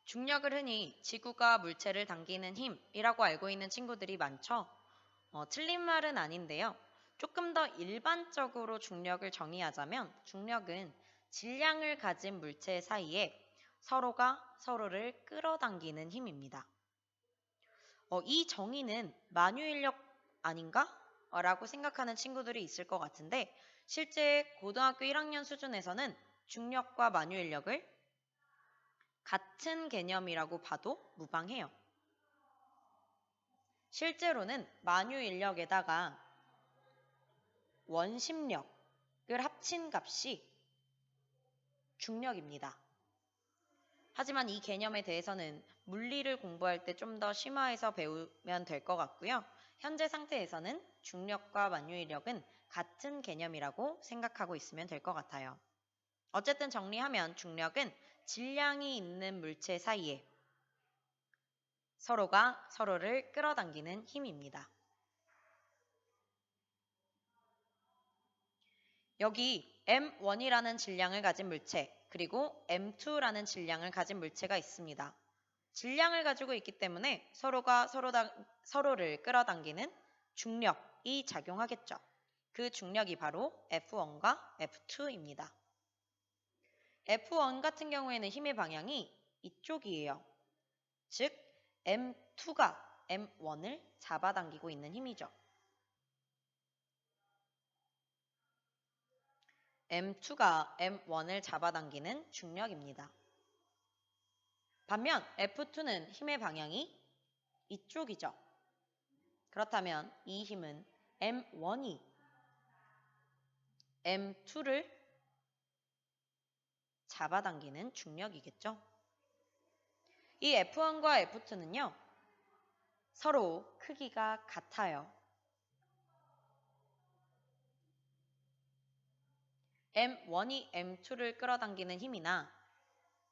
중력을 흔히 지구가 물체를 당기는 힘이라고 알고 있는 친구들이 많죠? 틀린 말은 아닌데요. 조금 더 일반적으로 중력을 정의하자면 중력은 질량을 가진 물체 사이에 서로가 서로를 끌어당기는 힘입니다. 이 정의는 만유인력 아닌가? 라고 생각하는 친구들이 있을 것 같은데 실제 고등학교 1학년 수준에서는 중력과 만유인력을 같은 개념이라고 봐도 무방해요. 실제로는 만유인력에다가 원심력을 합친 값이 중력입니다. 하지만 이 개념에 대해서는 물리를 공부할 때 좀 더 심화해서 배우면 될 것 같고요. 현재 상태에서는 중력과 만유인력은 같은 개념이라고 생각하고 있으면 될 것 같아요. 어쨌든 정리하면 중력은 질량이 있는 물체 사이에 서로가 서로를 끌어당기는 힘입니다. 여기 M1이라는 질량을 가진 물체, 그리고 M2라는 질량을 가진 물체가 있습니다. 질량을 가지고 있기 때문에 서로가 서로를 끌어당기는 중력이 작용하겠죠. 그 중력이 바로 F1과 F2입니다. F1 같은 경우에는 힘의 방향이 이쪽이에요. 즉, M2가 M1을 잡아당기고 있는 힘이죠. M2가 M1을 잡아당기는 중력입니다. 반면 F2는 힘의 방향이 이쪽이죠. 그렇다면 이 힘은 M1이 M2를 잡아당기는 중력이겠죠. 이 F1과 F2는요, 서로 크기가 같아요. M1이 M2를 끌어당기는 힘이나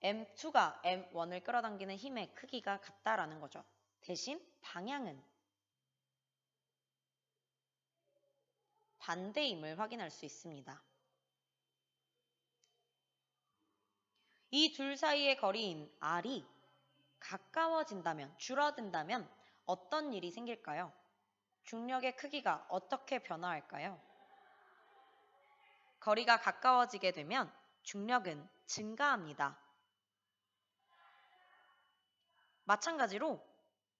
M2가 M1을 끌어당기는 힘의 크기가 같다라는 거죠. 대신 방향은 반대임을 확인할 수 있습니다. 이 둘 사이의 거리인 R이 가까워진다면, 줄어든다면 어떤 일이 생길까요? 중력의 크기가 어떻게 변화할까요? 거리가 가까워지게 되면 중력은 증가합니다. 마찬가지로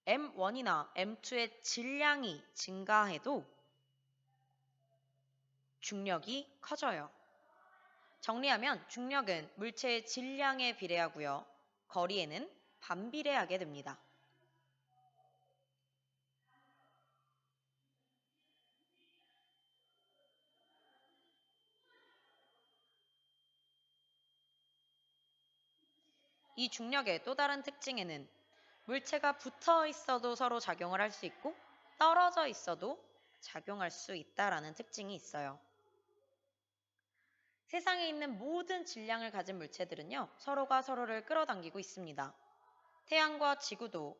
M1이나 M2의 질량이 증가해도 중력이 커져요. 정리하면 중력은 물체의 질량에 비례하고요. 거리에는 반비례하게 됩니다. 이 중력의 또 다른 특징에는 물체가 붙어 있어도 서로 작용을 할 수 있고 떨어져 있어도 작용할 수 있다라는 특징이 있어요. 세상에 있는 모든 질량을 가진 물체들은요, 서로가 서로를 끌어당기고 있습니다. 태양과 지구도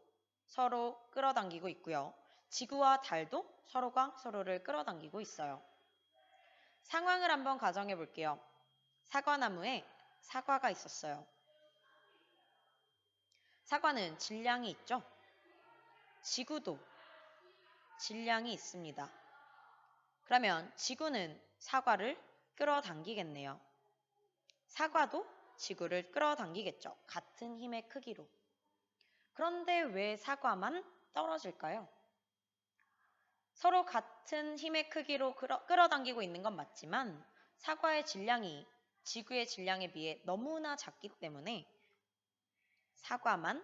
서로 끌어당기고 있고요. 지구와 달도 서로가 서로를 끌어당기고 있어요. 상황을 한번 가정해 볼게요. 사과나무에 사과가 있었어요. 사과는 질량이 있죠? 지구도 질량이 있습니다. 그러면 지구는 사과를 끌어당기겠네요. 사과도 지구를 끌어당기겠죠. 같은 힘의 크기로. 그런데 왜 사과만 떨어질까요? 서로 같은 힘의 크기로 끌어당기고 있는 건 맞지만 사과의 질량이 지구의 질량에 비해 너무나 작기 때문에 사과만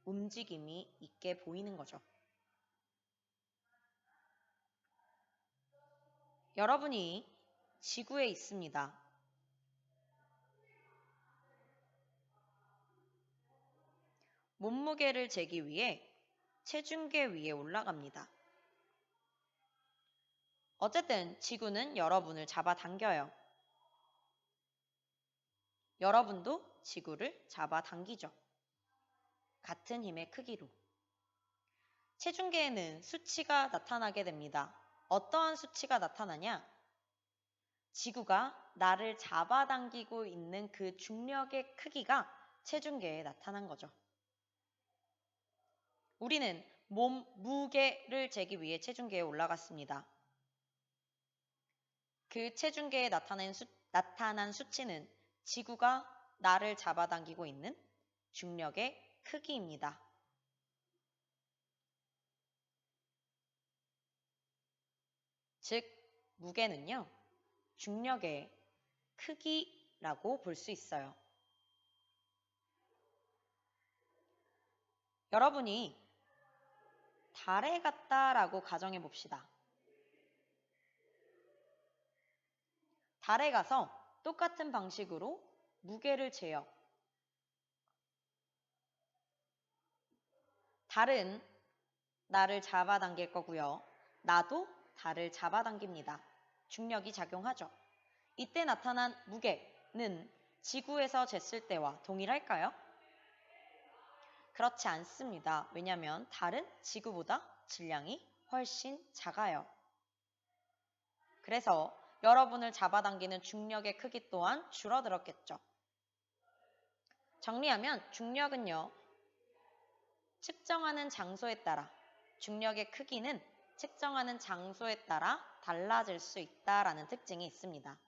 움직임이 있게 보이는 거죠. 여러분이 지구에 있습니다. 몸무게를 재기 위해 체중계 위에 올라갑니다. 어쨌든 지구는 여러분을 잡아당겨요. 여러분도 지구를 잡아당기죠. 같은 힘의 크기로. 체중계에는 수치가 나타나게 됩니다. 어떠한 수치가 나타나냐? 지구가 나를 잡아당기고 있는 그 중력의 크기가 체중계에 나타난 거죠. 우리는 몸 무게를 재기 위해 체중계에 올라갔습니다. 그 체중계에 나타난 수치는 지구가 나를 잡아당기고 있는 중력의 크기입니다. 즉, 무게는요, 중력의 크기라고 볼 수 있어요. 여러분이 달에 갔다라고 가정해 봅시다. 달에 가서 똑같은 방식으로 무게를 재요. 달은 나를 잡아당길 거고요. 나도 달을 잡아당깁니다. 중력이 작용하죠. 이때 나타난 무게는 지구에서 쟀을 때와 동일할까요? 그렇지 않습니다. 왜냐하면 달은 지구보다 질량이 훨씬 작아요. 그래서 여러분을 잡아당기는 중력의 크기 또한 줄어들었겠죠. 정리하면 중력의 크기는 측정하는 장소에 따라 달라질 수 있다라는 특징이 있습니다.